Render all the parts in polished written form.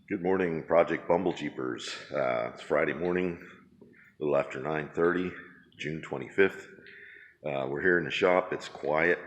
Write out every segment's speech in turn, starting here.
Good morning, Project Bumble Jeepers. It's Friday morning, a little after 9:30, June 25th. We're here in the shop. It's quiet.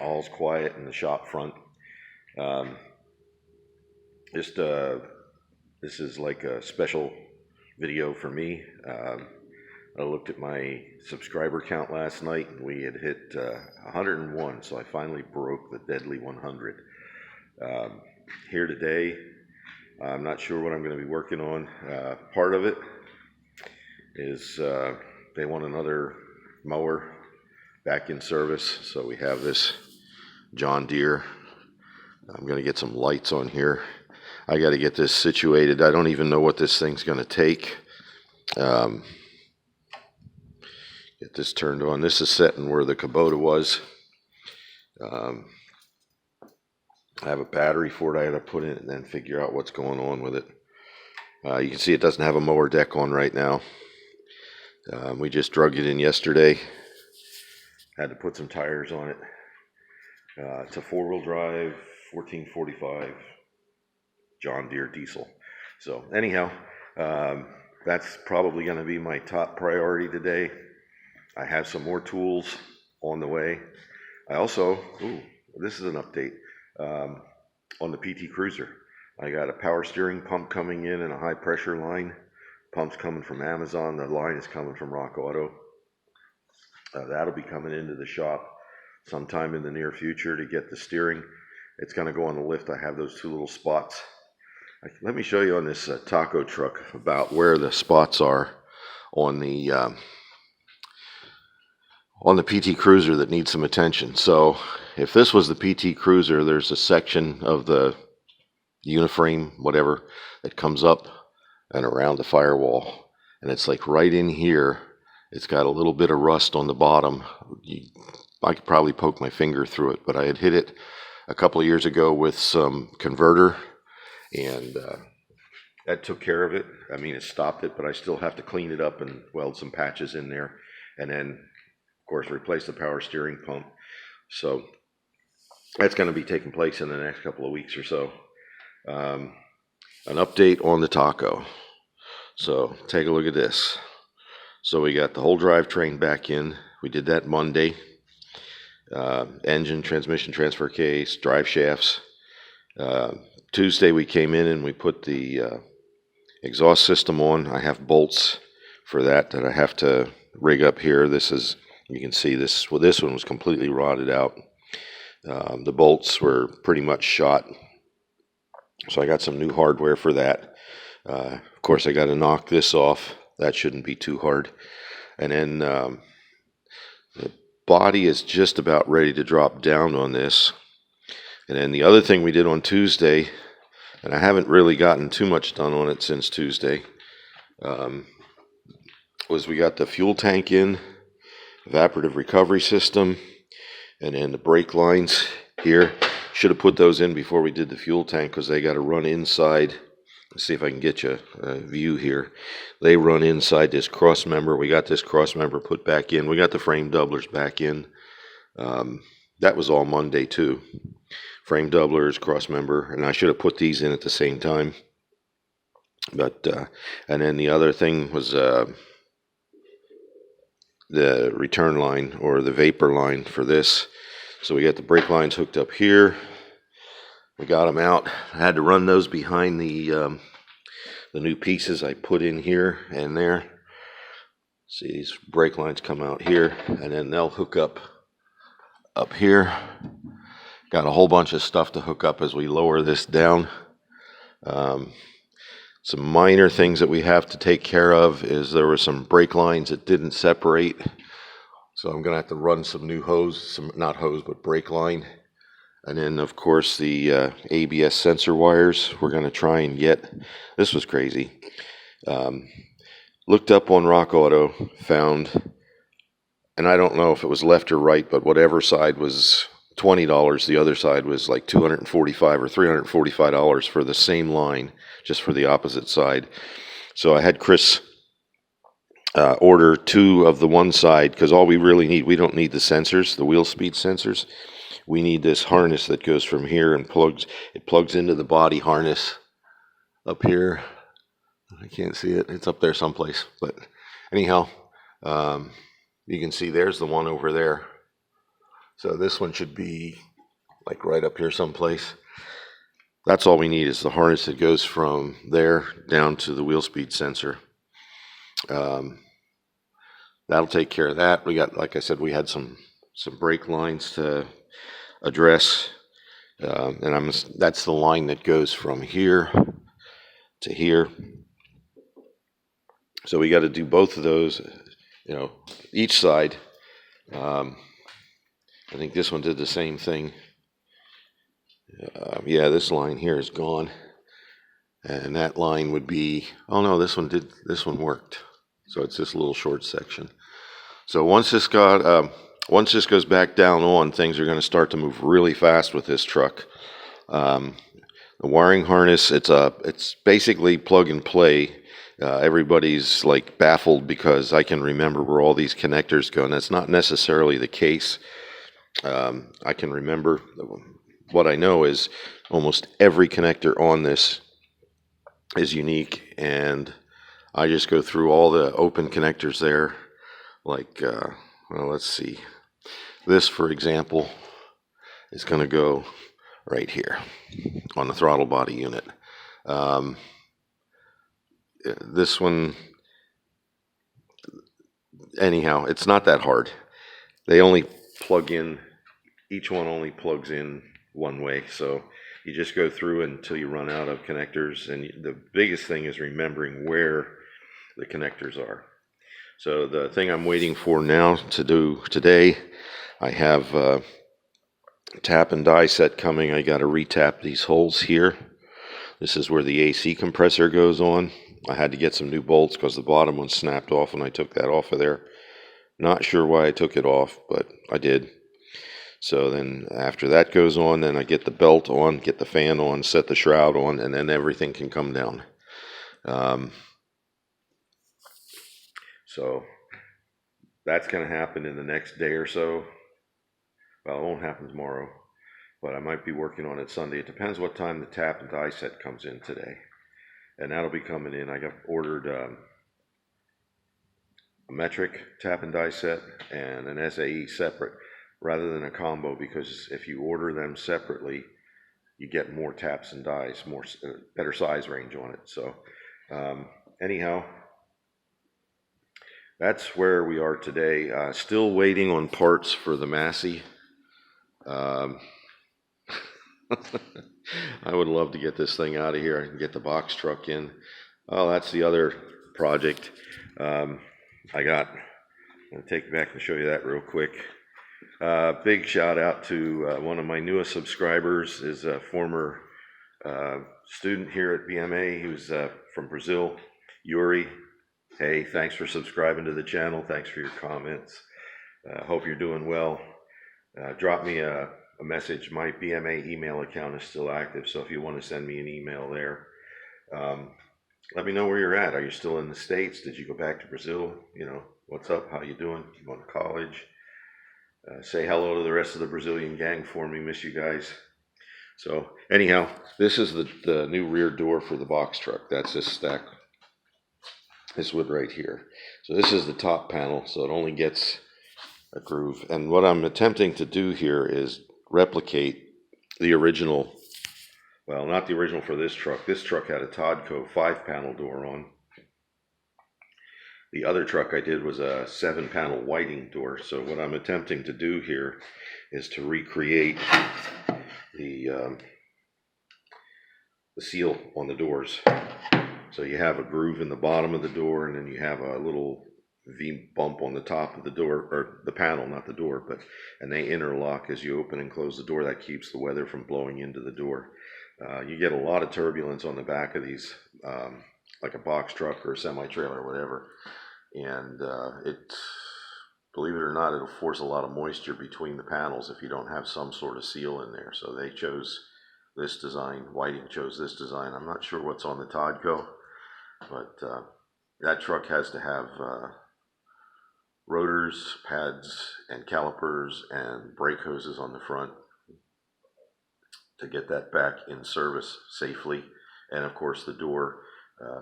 All's quiet in the shop front. Um, just This is like a special video for me. I looked at my subscriber count last night, and we had hit 101. So I finally broke the deadly 100. Here today. I'm not sure what I'm going to be working on. Part of it is they want another mower back in service. So we have this John Deere. I'm going to get some lights on here. I got to get this situated. I don't even know what this thing's going to take. Get this turned on. This is setting where the Kubota was. I have a battery for it I got to put in and then figure out what's going on with it. You can see it doesn't have a mower deck on right now. We just drug it in yesterday. Had to put some tires on it. It's a four-wheel drive, 1445 John Deere diesel. So anyhow, that's probably going to be my top priority today. I have some more tools on the way. I also, this is an update. On the PT Cruiser, I got a power steering pump coming in and a high pressure line. Pump's coming from Amazon. The line is coming from Rock Auto. That'll be coming into the shop sometime in the near future to get the steering. It's going to go on the lift. I have those two little spots. Let me show you on this taco truck about where the spots are on the PT Cruiser that needs some attention. So if this was the PT Cruiser, there's a section of the uniframe, whatever, that comes up and around the firewall. And it's like right in here. It's got a little bit of rust on the bottom. I could probably poke my finger through it, but I had hit it a couple of years ago with some converter, and that took care of it. I mean, it stopped it, but I still have to clean it up and weld some patches in there. And then, of course, replace the power steering pump. So that's going to be taking place in the next couple of weeks or so. An update on the taco. So take a look at this. So we got the whole drivetrain back in. We did that Monday. Engine, transmission, transfer case, drive shafts. Tuesday we came in and we put the exhaust system on. I have bolts for that I have to rig up here. This is, you can see this. Well, this one was completely rotted out. The bolts were pretty much shot. So I got some new hardware for that. Of course, I got to knock this off. That shouldn't be too hard. And then the body is just about ready to drop down on this. And then the other thing we did on Tuesday, and I haven't really gotten too much done on it since Tuesday, was we got the fuel tank in, evaporative recovery system, and then the brake lines here. Should have put those in before we did the fuel tank because they got to run inside. Let's see if I can get you a view here. They run inside this cross member. We got this cross member put back in. We got the frame doublers back in. That was all Monday too. Frame doublers, cross member, and I should have put these in at the same time. But and then the other thing was the return line or the vapor line for this. So we got the brake lines hooked up here. We got them out. I had to run those behind the new pieces I put in here and there. See, these brake lines come out here, and then they'll hook up here. Got a whole bunch of stuff to hook up as we lower this down. Some minor things that we have to take care of is there were some brake lines that didn't separate. So I'm going to have to run some new hose, not hose, but brake line. And then, of course, the ABS sensor wires we're going to try and get. This was crazy. Looked up on Rock Auto, found, and I don't know if it was left or right, but whatever side was $20, the other side was like $245 or $345 for the same line, just for the opposite side. So I had Chris order two of the one side, because all we really need, we don't need the sensors, the wheel speed sensors. We need this harness that goes from here and plugs into the body harness up here. I can't see it. It's up there someplace. But anyhow, um, you can see there's the one over there. So this one should be like right up here someplace. That's all we need is the harness that goes from there down to the wheel speed sensor. Um, that'll take care of that. We got, like I said, we had some brake lines to address, and that's the line that goes from here to here. So we got to do both of those, each side. I think this one did the same thing. Yeah, this line here is gone, and that line would be. Oh no, this one worked. So it's this little short section. So once this goes back down on, things are going to start to move really fast with this truck. The wiring harness, it's basically plug and play. Everybody's like baffled because I can remember where all these connectors go, and that's not necessarily the case. I can remember. What I know is almost every connector on this is unique, and I just go through all the open connectors there. Like, well, let's see. This, for example, is going to go right here on the throttle body unit. This one, anyhow, it's not that hard. They only plug in, each one only plugs in one way. So you just go through until you run out of connectors. And the biggest thing is remembering where the connectors are. So the thing I'm waiting for now to do today, I have tap and die set coming. I got to retap these holes here. This is where the AC compressor goes on. I had to get some new bolts because the bottom one snapped off when I took that off of there. Not sure why I took it off, but I did. So then after that goes on, then I get the belt on, get the fan on, set the shroud on, and then everything can come down. So that's going to happen in the next day or so. Well, it won't happen tomorrow, but I might be working on it Sunday. It depends what time the tap and die set comes in today. And that'll be coming in. I got ordered a metric tap and die set and an SAE separate rather than a combo, because if you order them separately, you get more taps and dies, better size range on it. So anyhow, that's where we are today. Still waiting on parts for the Massey. I would love to get this thing out of here and get the box truck in. Oh, that's the other project. I'm going to take you back and show you that real quick. Big shout out to one of my newest subscribers, is a former student here at BMA. He was from Brazil, Yuri. Hey, thanks for subscribing to the channel. Thanks for your comments. Hope you're doing well. Drop me a message. My BMA email account is still active, so if you want to send me an email there, let me know where you're at. Are you still in the States? Did you go back to Brazil? What's up? How you doing? You going to college? Say hello to the rest of the Brazilian gang for me. Miss you guys. So anyhow, this is the new rear door for the box truck. That's this stack, this wood right here. So this is the top panel, so it only gets a groove. And what I'm attempting to do here is replicate the original, well, not the original for this truck. This truck had a Todco 5-panel door on. The other truck I did was a 7-panel whiting door. So what I'm attempting to do here is to recreate the seal on the doors. So you have a groove in the bottom of the door, and then you have a little V bump on the top of the door, or the panel, not the door, and they interlock as you open and close the door. That keeps the weather from blowing into the door. You get a lot of turbulence on the back of these, like a box truck or a semi-trailer or whatever, and believe it or not, it'll force a lot of moisture between the panels if you don't have some sort of seal in there. So they chose this design. Whiting chose this design. I'm not sure what's on the Todco, but that truck has to have rotors, pads, and calipers and brake hoses on the front to get that back in service safely And of course, the door,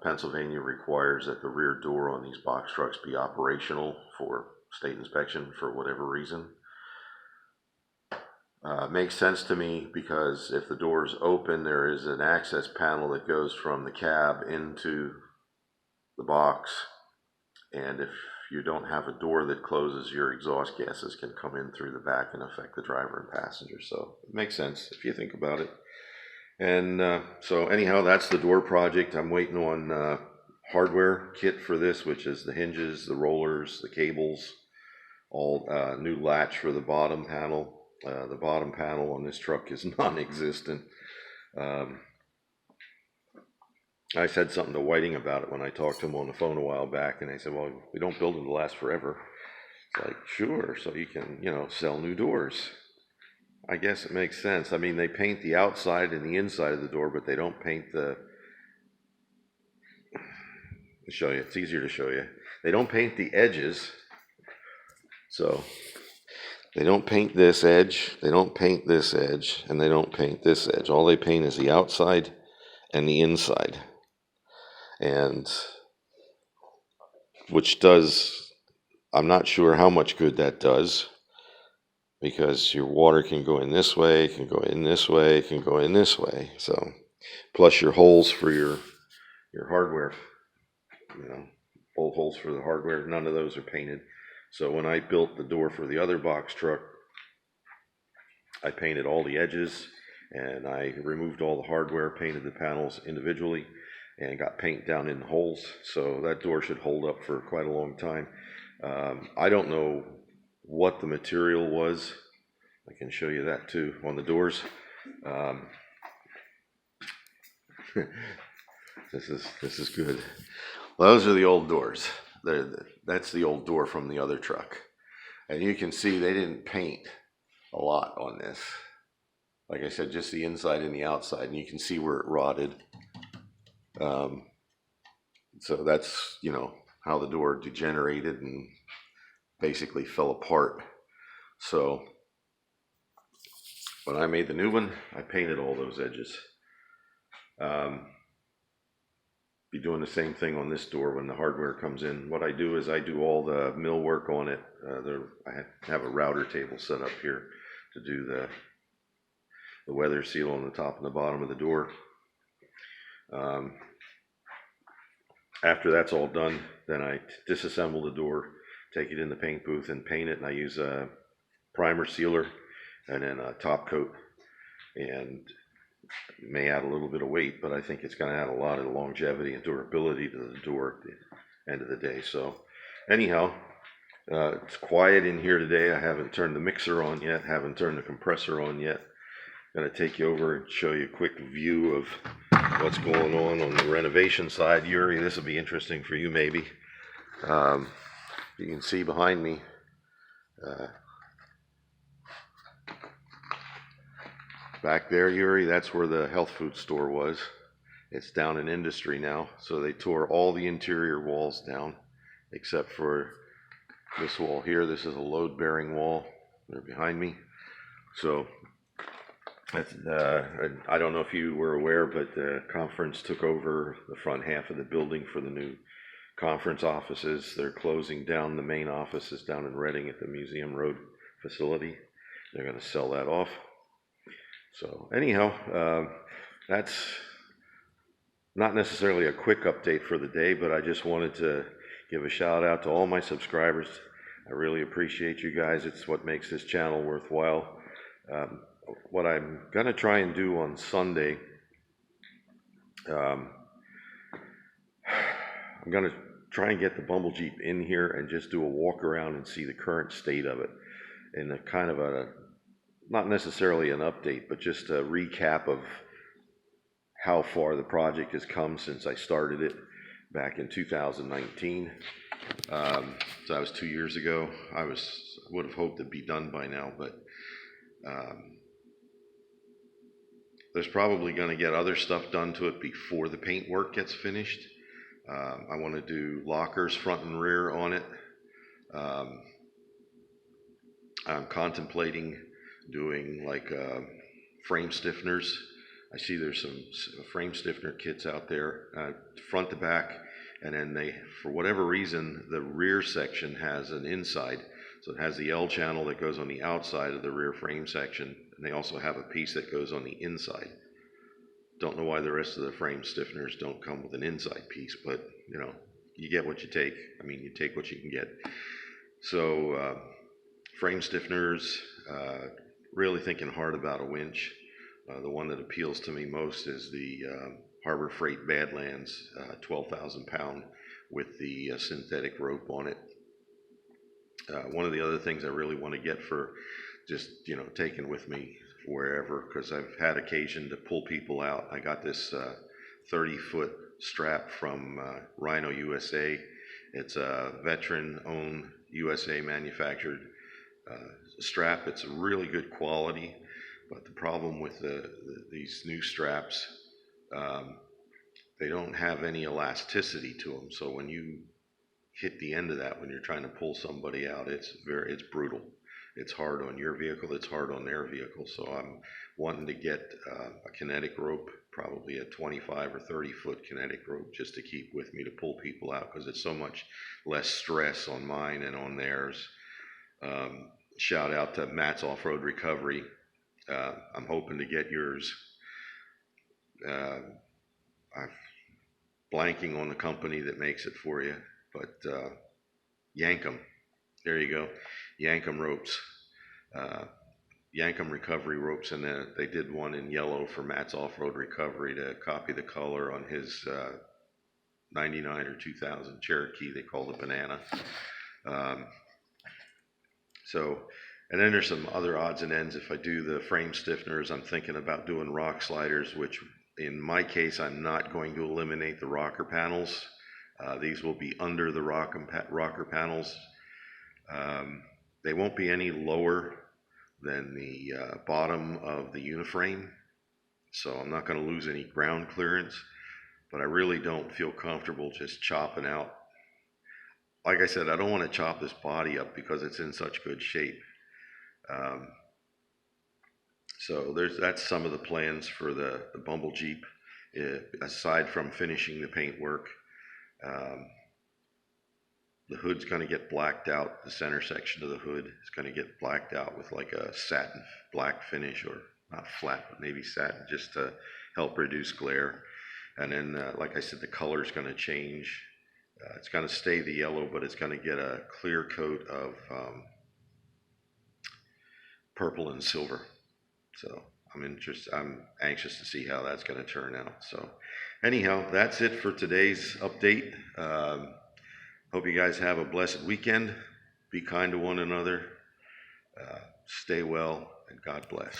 Pennsylvania requires that the rear door on these box trucks be operational for state inspection for whatever reason. Makes sense to me because if the door is open, there is an access panel that goes from the cab into the box. And if you don't have a door that closes, your exhaust gases can come in through the back and affect the driver and passenger. So it makes sense if you think about it. And so anyhow, that's the door project. I'm waiting on hardware kit for this, which is the hinges, the rollers, the cables, all new latch for the bottom panel. The bottom panel on this truck is non-existent. I said something to Whiting about it when I talked to him on the phone a while back, and they said, well, we don't build them to last forever. It's like, sure, so you can, sell new doors. I guess it makes sense. I mean, they paint the outside and the inside of the door, but they don't paint to show you. It's easier to show you. They don't paint the edges. So they don't paint this edge, they don't paint this edge, and they don't paint this edge. All they paint is the outside and the inside. And which does, I'm not sure how much good that does, because your water can go in this way, can go in this way, can go in this way. So plus your holes for your hardware, bolt holes for the hardware, none of those are painted. So when I built the door for the other box truck, I painted all the edges and I removed all the hardware, painted the panels individually, and got paint down in the holes. So that door should hold up for quite a long time. I don't know what the material was. I can show you that too on the doors. This is good. Those are the old doors. That's the old door from the other truck. And you can see they didn't paint a lot on this. Like I said, just the inside and the outside. And you can see where it rotted. So that's, how the door degenerated and basically fell apart. So when I made the new one, I painted all those edges. Be doing the same thing on this door when the hardware comes in. What I do is I do all the mill work on it. I have a router table set up here to do the weather seal on the top and the bottom of the door. After that's all done, then I disassemble the door, take it in the paint booth and paint it. And I use a primer sealer and then a top coat, and may add a little bit of weight, but I think it's going to add a lot of longevity and durability to the door at the end of the day. So anyhow, it's quiet in here today. I haven't turned the mixer on yet, haven't turned the compressor on yet. Going to take you over and show you a quick view of what's going on the renovation side. Yuri, this will be interesting for you maybe. You can see behind me, back there, Yuri, that's where the health food store was. It's down in industry now. So they tore all the interior walls down except for this wall here. This is a load bearing wall. They're behind me. So that's, I don't know if you were aware, but the conference took over the front half of the building for the new conference offices. They're closing down the main offices down in Reading at the Museum Road facility. They're going to sell that off. So anyhow, that's not necessarily a quick update for the day, but I just wanted to give a shout out to all my subscribers. I really appreciate you guys. It's what makes this channel worthwhile. What I'm going to try and do on Sunday, I'm going to try and get the Bumble Jeep in here and just do a walk around and see the current state of it in a kind of a, not necessarily an update, but just a recap of how far the project has come since I started it back in 2019. So that was 2 years ago. I would have hoped it'd be done by now, but there's probably going to get other stuff done to it before the paint work gets finished. I want to do lockers front and rear on it. I'm contemplating doing like frame stiffeners. I see there's some frame stiffener kits out there, front to back, and then for whatever reason, the rear section has an inside. So it has the L channel that goes on the outside of the rear frame section, and they also have a piece that goes on the inside. Don't know why the rest of the frame stiffeners don't come with an inside piece, but you get what you take. I mean, you take what you can get. So frame stiffeners, really thinking hard about a winch. The one that appeals to me most is the Harbor Freight Badlands 12,000 pound with the synthetic rope on it. One of the other things I really want to get for just taking with me wherever, because I've had occasion to pull people out. I got this 30-foot strap from Rhino USA. It's a veteran-owned USA manufactured strap. It's a really good quality, but the problem with these new straps, they don't have any elasticity to them. So when you hit the end of that, when you're trying to pull somebody out, it's brutal. It's hard on your vehicle, it's hard on their vehicle. So I'm wanting to get a kinetic rope, probably a 25 or 30-foot kinetic rope, just to keep with me to pull people out, because it's so much less stress on mine and on theirs. Shout out to Matt's Off-Road Recovery. I'm hoping to get yours. I'm blanking on the company that makes it for you, but Yankum. There you go. Yankum ropes. Yankum recovery ropes, and they did one in yellow for Matt's Off-Road Recovery to copy the color on his 99 or 2000 Cherokee they call the Banana. And then there's some other odds and ends. If I do the frame stiffeners, I'm thinking about doing rock sliders, which in my case, I'm not going to eliminate the rocker panels. These will be under the rocker panels. They won't be any lower than the bottom of the uniframe, so I'm not going to lose any ground clearance, but I really don't feel comfortable just chopping out. Like I said, I don't want to chop this body up because it's in such good shape. So that's some of the plans for the Bumble Jeep, aside from finishing the paint work. The hood's going to get blacked out. The center section of the hood is going to get blacked out with like a satin black finish, or not flat, but maybe satin, just to help reduce glare. And then, like I said, the color is going to change. It's going to stay the yellow, but it's going to get a clear coat of purple and silver. So I'm anxious to see how that's going to turn out. So anyhow, that's it for today's update. Hope you guys have a blessed weekend. Be kind to one another. Stay well, and God bless.